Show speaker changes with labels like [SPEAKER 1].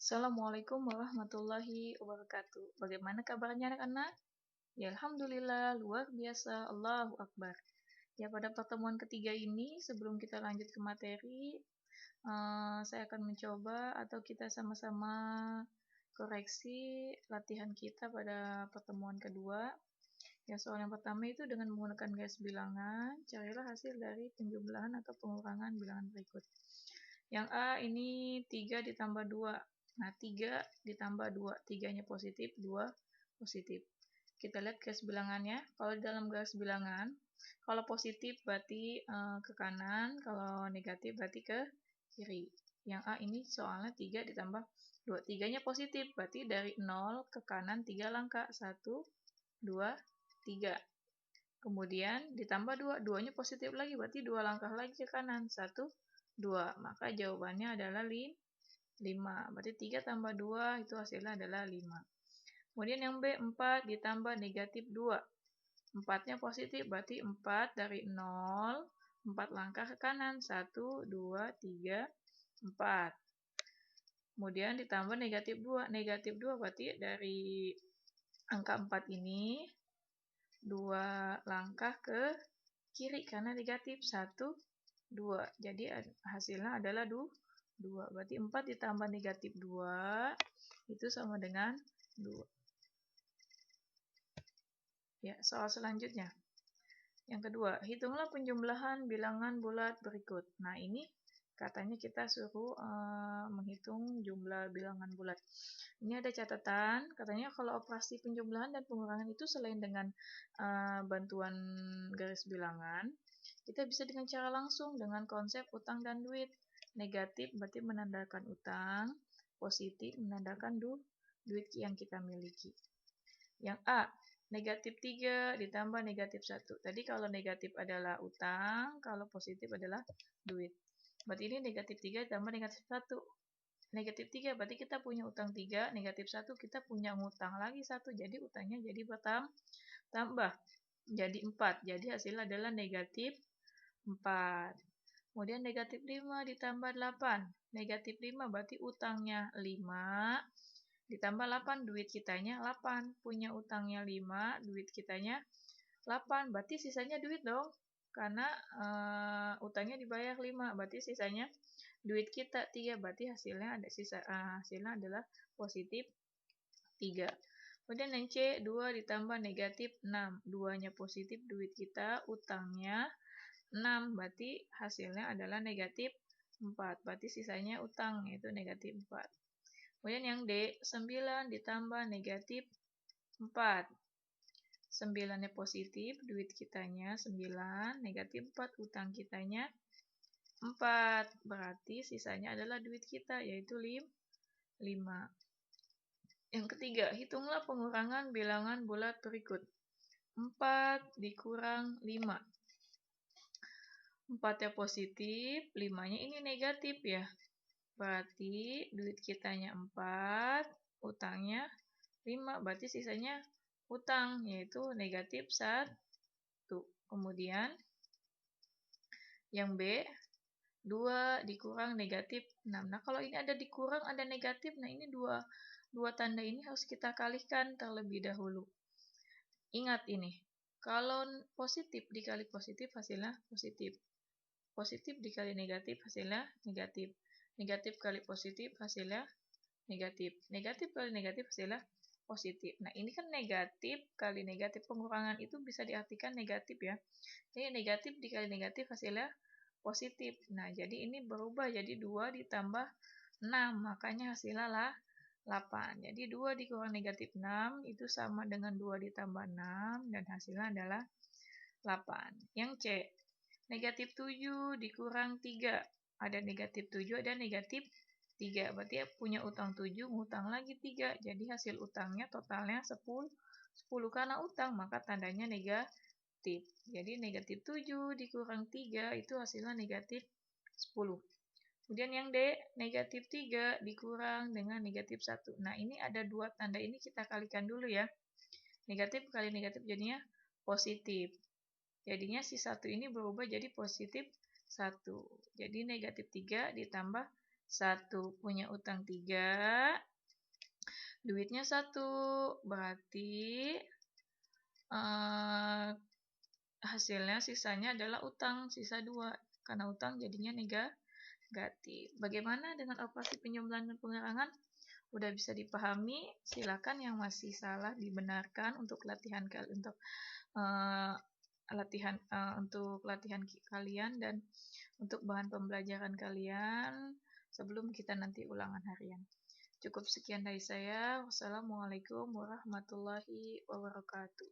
[SPEAKER 1] Assalamualaikum warahmatullahi wabarakatuh. Bagaimana kabarnya anak-anak? Ya, alhamdulillah, luar biasa. Allahu Akbar. Ya, pada pertemuan ketiga ini, sebelum kita lanjut ke materi, saya akan mencoba atau kita sama-sama koreksi latihan kita pada pertemuan kedua. Ya, soal yang pertama itu dengan menggunakan garis bilangan, carilah hasil dari penjumlahan atau pengurangan bilangan berikut. Yang A ini 3 ditambah 2. Nah, 3 ditambah 2. 3-nya positif, 2 positif. Kita lihat garis bilangannya. Kalau dalam garis bilangan, kalau positif berarti ke kanan, kalau negatif berarti ke kiri. Yang A ini soalnya 3 ditambah 2. 3-nya positif, berarti dari 0 ke kanan 3 langkah. 1, 2, 3. Kemudian ditambah 2. 2-nya positif lagi, berarti 2 langkah lagi ke kanan. 1, 2. Maka jawabannya adalah 5. Berarti 3 tambah 2 itu hasilnya adalah 5. Kemudian yang B, 4 ditambah negatif 2. 4-nya positif, berarti 4 dari 0, 4 langkah ke kanan. 1, 2, 3, 4. Kemudian ditambah negatif 2. Negatif 2 berarti dari angka 4 ini 2 langkah ke kiri karena negatif. 1, 2. Jadi hasilnya adalah 2. Berarti 4 ditambah negatif 2 itu sama dengan 2. Ya, soal selanjutnya. Yang kedua, hitunglah penjumlahan bilangan bulat berikut. Nah, ini katanya kita suruh menghitung jumlah bilangan bulat. Ini ada catatan, katanya kalau operasi penjumlahan dan pengurangan itu selain dengan bantuan garis bilangan, kita bisa dengan cara langsung dengan konsep utang dan duit. Negatif berarti menandakan utang, positif menandakan duit yang kita miliki. Yang A, negatif 3 ditambah negatif 1. Tadi kalau negatif adalah utang, kalau positif adalah duit. Berarti ini negatif 3 ditambah negatif 1. Negatif 3 berarti kita punya utang 3, negatif 1 kita punya ngutang lagi 1. Jadi utangnya jadi bertambah. Jadi 4. Jadi hasilnya adalah negatif 4. Kemudian negatif 5 ditambah 8. Negatif 5 berarti utangnya 5. Ditambah 8, duit kitanya 8. Punya utangnya 5, duit kitanya 8. Berarti sisanya duit dong. Karena utangnya dibayar 5. Berarti sisanya duit kita 3. Berarti hasilnya hasilnya adalah positif 3. Kemudian yang C, 2 ditambah negatif 6. 2-nya positif, duit kita, utangnya 6. Berarti hasilnya adalah negatif 4. Berarti sisanya utang, yaitu negatif 4. Kemudian yang D, 9 ditambah negatif 4. 9-nya positif, duit kitanya 9, negatif 4, utang kitanya 4. Berarti sisanya adalah duit kita, yaitu 5. Yang ketiga, hitunglah pengurangan bilangan bulat berikut. 4 dikurang 5. 4-nya positif, 5-nya ini negatif ya. Berarti duit kitanya 4, utangnya 5. Berarti sisanya utang, yaitu negatif 1. Kemudian yang B, 2 dikurang negatif 6. Nah, kalau ini ada dikurang, ada negatif, nah ini dua tanda ini harus kita kalikan terlebih dahulu. Ingat ini, kalau positif dikali positif hasilnya positif. Positif dikali negatif hasilnya negatif. Negatif kali positif hasilnya negatif. Negatif kali negatif hasilnya positif. Nah, ini kan negatif kali negatif. Pengurangan itu bisa diartikan negatif ya. Jadi negatif dikali negatif hasilnya positif. Nah, jadi ini berubah jadi 2 ditambah 6. Makanya hasilnya lah 8. Jadi 2 dikurang negatif 6 itu sama dengan 2 ditambah 6 dan hasilnya adalah 8. Yang C, negatif 7 dikurang 3. Ada negatif 7, ada negatif 3. Berarti punya utang 7, ngutang lagi 3. Jadi hasil utangnya totalnya 10. 10 karena utang, maka tandanya negatif. Jadi negatif 7 dikurang 3 itu hasilnya negatif 10. Kemudian yang D, negatif 3 dikurang dengan negatif 1. Nah, ini ada dua tanda ini kita kalikan dulu ya. Negatif kali negatif jadinya positif. Jadinya si 1 ini berubah jadi positif 1. Jadi negatif 3 ditambah 1 punya utang 3, duitnya 1, berarti hasilnya sisanya adalah utang, sisa 2, karena utang jadinya negatif. Bagaimana dengan operasi penjumlahan dan pengurangan? Udah bisa dipahami? Silakan yang masih salah dibenarkan untuk latihan kalian dan untuk bahan pembelajaran kalian sebelum kita nanti ulangan harian. Cukup sekian dari saya. Wassalamualaikum warahmatullahi wabarakatuh.